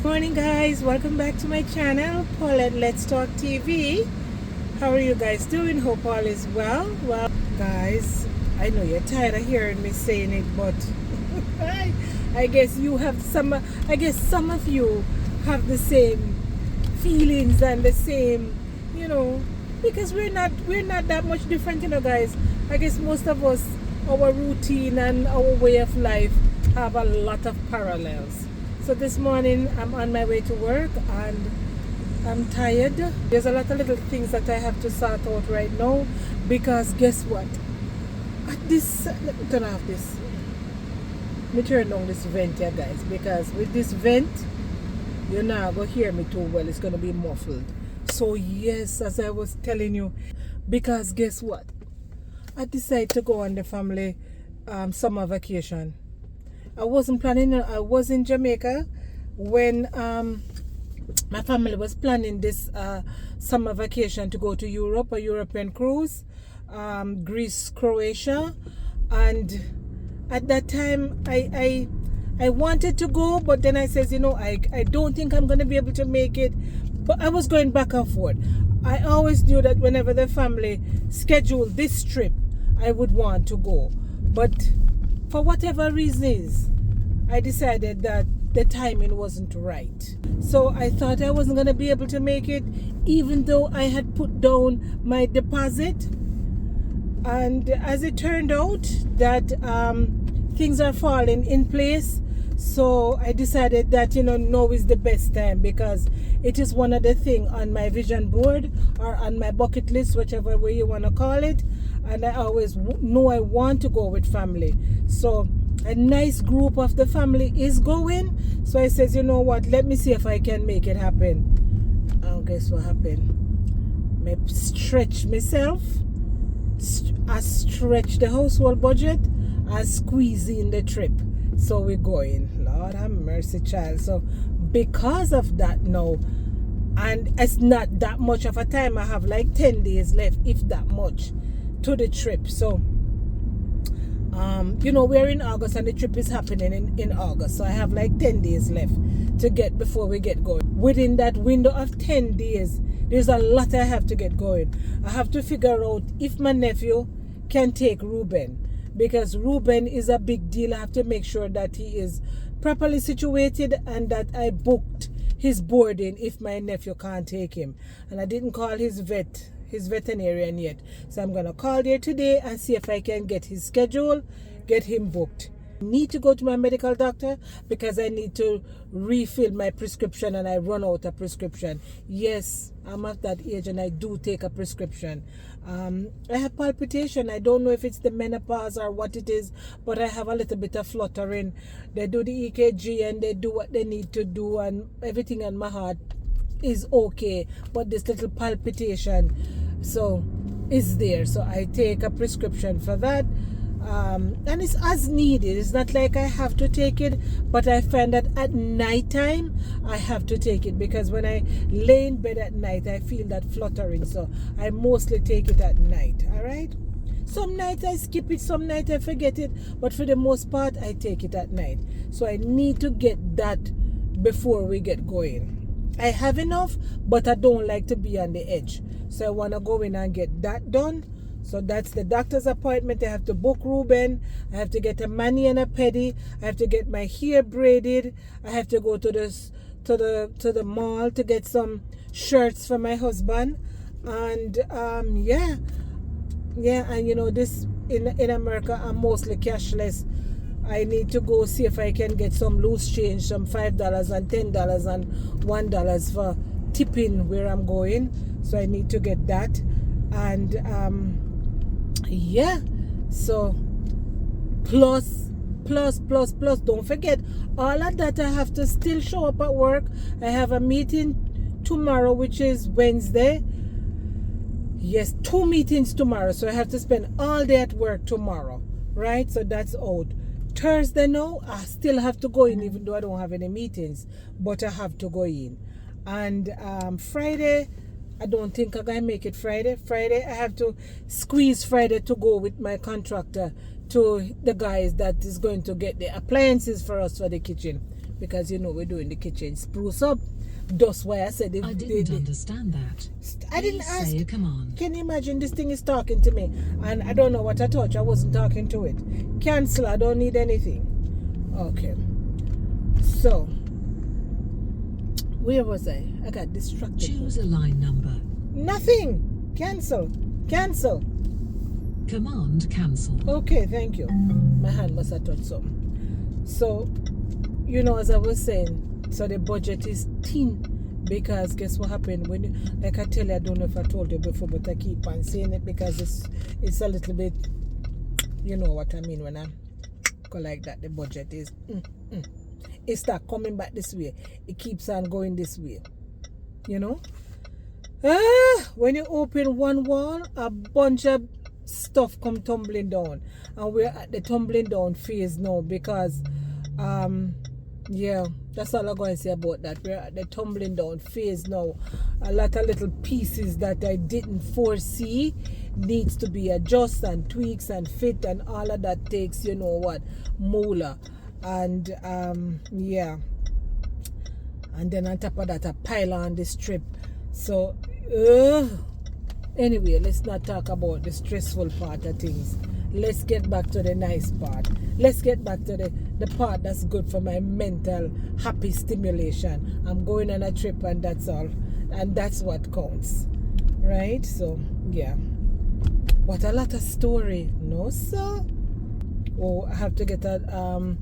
Morning guys, welcome back to my channel, Paulette Let's Talk TV. How are you guys doing? Hope all is well. Guys, I know you're tired of hearing me saying it, but I guess you have some of you have the same feelings and the same, because we're not that much different, guys. I guess most of us, our routine and our way of life have a lot of parallels. So this morning I'm on my way to work and I'm tired. There's a lot of little things that I have to sort out right now, because guess what? Let me turn off this. Let me turn on this vent here, guys, because with this vent, you're not going to hear me too well. It's going to be muffled. So yes, as I was telling you, because guess what? I decided to go on the family summer vacation. I wasn't planning. I was in Jamaica when my family was planning this summer vacation to go to Europe, a European cruise, Greece, Croatia, and at that time I wanted to go, but then I says, I don't think I'm going to be able to make it. But I was going back and forth. I always knew that whenever the family scheduled this trip, I would want to go, but for whatever reasons, I decided that the timing wasn't right. So I thought I wasn't going to be able to make it, even though I had put down my deposit. And as it turned out, that things are falling in place. So I decided that, now is the best time, because it is one of the things on my vision board or on my bucket list, whichever way you want to call it. And I always know I want to go with family. So a nice group of the family is going. So I says, you know what, let me see if I can make it happen. And guess what happened? I stretch myself. I stretch the household budget. I squeeze in the trip. So we're going. Lord have mercy, child. So because of that now, and it's not that much of a time, I have like 10 days left, if that much, to the trip. So we're in August and the trip is happening in August. So I have like 10 days left to get before we get going. Within that window of 10 days, there's a lot I have to get going. I have to figure out if my nephew can take Ruben, because Ruben is a big deal. I have to make sure that he is properly situated and that I booked his boarding if my nephew can't take him. And I didn't call his veterinarian yet. So I'm going to call there today and see if I can get his schedule, get him booked. I need to go to my medical doctor because I need to refill my prescription and I run out of prescription. Yes, I'm at that age and I do take a prescription. I have palpitation. I don't know if it's the menopause or what it is, but I have a little bit of fluttering. They do the EKG and they do what they need to do, and everything on my heart is okay, but this little palpitation is there. So I take a prescription for that. And it's as needed. It's not like I have to take it, but I find that at night time I have to take it, because when I lay in bed at night I feel that fluttering, so I mostly take it at night. All right, some nights I skip it, some nights I forget it, but for the most part I take it at night. So I need to get that before we get going. I have enough, but I don't like to be on the edge, so I want to go in and get that done. So that's the doctor's appointment. I have to book Ruben. I have to get a mani and a pedi. I have to get my hair braided. I have to go to the mall to get some shirts for my husband. And and this in America I'm mostly cashless. I need to go see if I can get some loose change, some $5 and $10 and $1 for tipping where I'm going. So I need to get that. And so plus don't forget all of that. I have to still show up at work. I have a meeting tomorrow, which is Wednesday. Yes, 2 meetings tomorrow, so I have to spend all day at work tomorrow, right? So that's out. Thursday now I still have to go in, even though I don't have any meetings, but I have to go in. And Friday I don't think I'm going to make it Friday. Friday, I have to squeeze Friday to go with my contractor to the guys that is going to get the appliances for us for the kitchen. because you know we're doing the kitchen spruce up. That's why I said I didn't understand that. I didn't ask. Say a command. Can you imagine this thing is talking to me and I don't know what I thought. I wasn't talking to it. Cancel. I don't need anything. Okay. So where was I? I got distracted. Choose a line number. Nothing. Cancel. Cancel. Command cancel. Okay, thank you. My hand must have touched something. So, you know, as I was saying, so the budget is thin because guess what happened when you, like I tell you, I don't know if I told you before, but I keep on saying it because it's a little bit, you know what I mean when I go like that. The budget is it start coming back this way. It keeps on going this way. You know? When you open one wall, a bunch of stuff come tumbling down, and we're at the tumbling down phase now because yeah, that's all I'm going to say about that. We're at the tumbling down phase now. A lot of little pieces that I didn't foresee needs to be adjusted and tweaks and fit, and all of that takes, you know what, moolah. And yeah, and then on top of that a pile on this trip. So anyway, let's not talk about the stressful part of things. Let's get back to the nice part. Let's get back to the part that's good for my mental happy stimulation. I'm going on a trip and that's all. And that's what counts. Right? So, yeah. What a lot of story. No, sir. Oh, I have to get a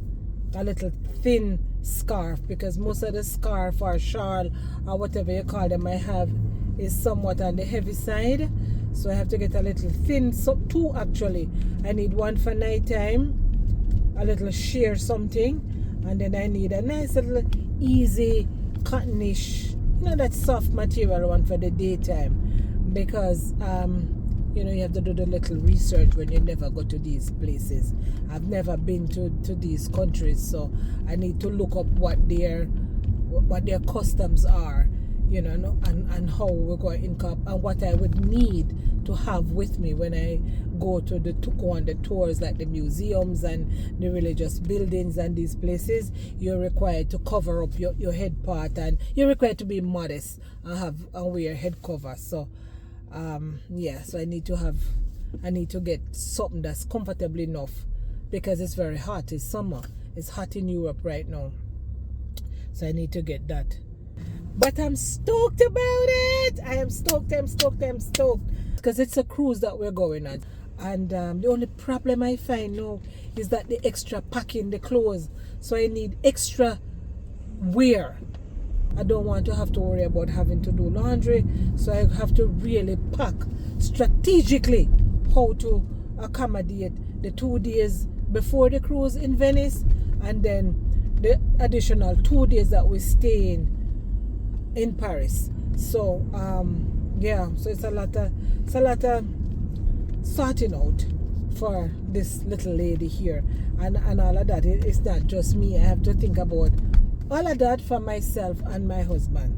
little thin scarf because most of the scarf or shawl or whatever you call them I have is somewhat on the heavy side. So I have to get a little thin, so two actually. I need one for night time, a little sheer something, and then I need a nice little easy cottonish, you know, that soft material one for the daytime, because you know, you have to do the little research when you never go to these places. I've never been to these countries, so I need to look up what their customs are, you know, and how we're going to incorporate, and what I would need to have with me when I go on the tours, like the museums and the religious buildings and these places. You're required to cover up your head part, and you're required to be modest and wear head cover. So yeah, so I need to get something that's comfortable enough because it's very hot. It's summer. It's hot in Europe right now, so I need to get that. But I'm stoked about it. I am stoked. I'm stoked because it's a cruise that we're going on, and the only problem I find now is that the extra packing the clothes. So I need extra wear. I don't want to have to worry about having to do laundry, so I have to really pack strategically how to accommodate the 2 days before the cruise in Venice, and then the additional 2 days that we stay in Paris. So yeah, so it's a lot of sorting out for this little lady here, and all of that. It's not just me. I have to think about all of that for myself and my husband,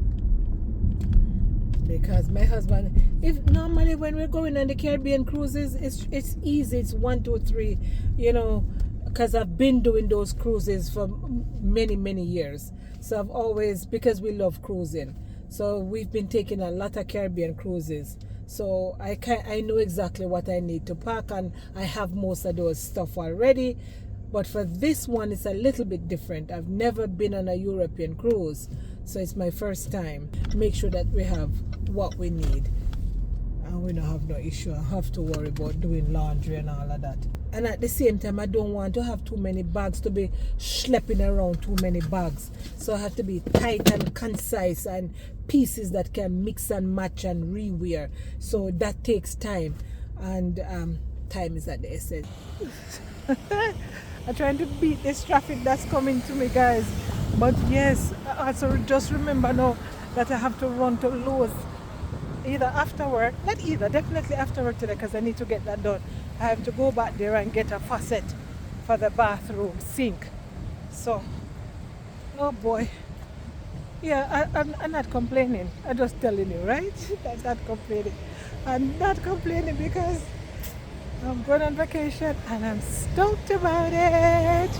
because my husband, if normally when we're going on the Caribbean cruises, it's easy. It's 1, 2, 3, you know, because I've been doing those cruises for many years. So I've always, because we love cruising, so we've been taking a lot of Caribbean cruises. So I know exactly what I need to pack, and I have most of those stuff already. But for this one, it's a little bit different. I've never been on a European cruise, so it's my first time. Make sure that we have what we need, and we don't have no issue. I have to worry about doing laundry and all of that. And at the same time, I don't want to have too many bags, to be schlepping around too many bags. So I have to be tight and concise, and pieces that can mix and match and rewear. So that takes time, and time is at the essence. I'm trying to beat this traffic that's coming to me, guys. But yes, I also just remember now that I have to run to Lowe's either after work, definitely after work today, because I need to get that done. I have to go back there and get a faucet for the bathroom sink. So, oh boy. Yeah, I'm not complaining. I'm just telling you, right? I'm not complaining. I'm not complaining because I'm going on vacation and I'm stoked about it.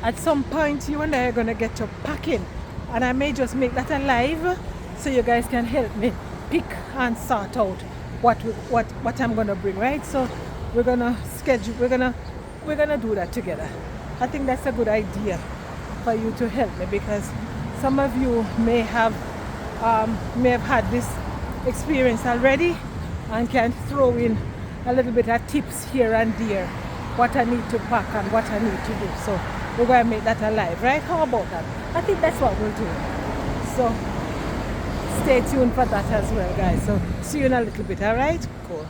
at some point you and I are gonna get to packing, and I may just make that a live so you guys can help me pick and sort out what I'm gonna bring, right? So we're gonna schedule, we're gonna do that together. I think that's a good idea for you to help me, because some of you may have had this experience already and can throw in a little bit of tips here and there, what I need to pack and what I need to do. So we're going to make that alive, right? How about that? I think that's what we'll do. So stay tuned for that as well, guys. So see you in a little bit, all right? Cool.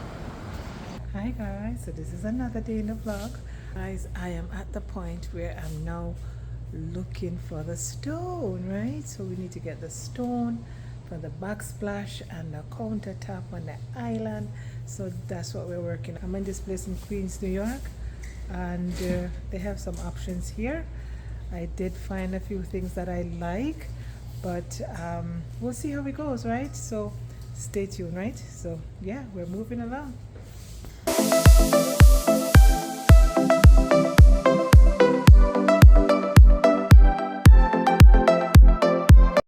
Hi guys, so this is another day in the vlog. Guys, I am at the point where I'm now looking for the stone, right? So we need to get the stone for the backsplash and the countertop on the island. So that's what we're working on. I'm in this place in Queens, New York, and they have some options here. I did find a few things that I like, but we'll see how it goes, right? So stay tuned, right? So yeah, we're moving along.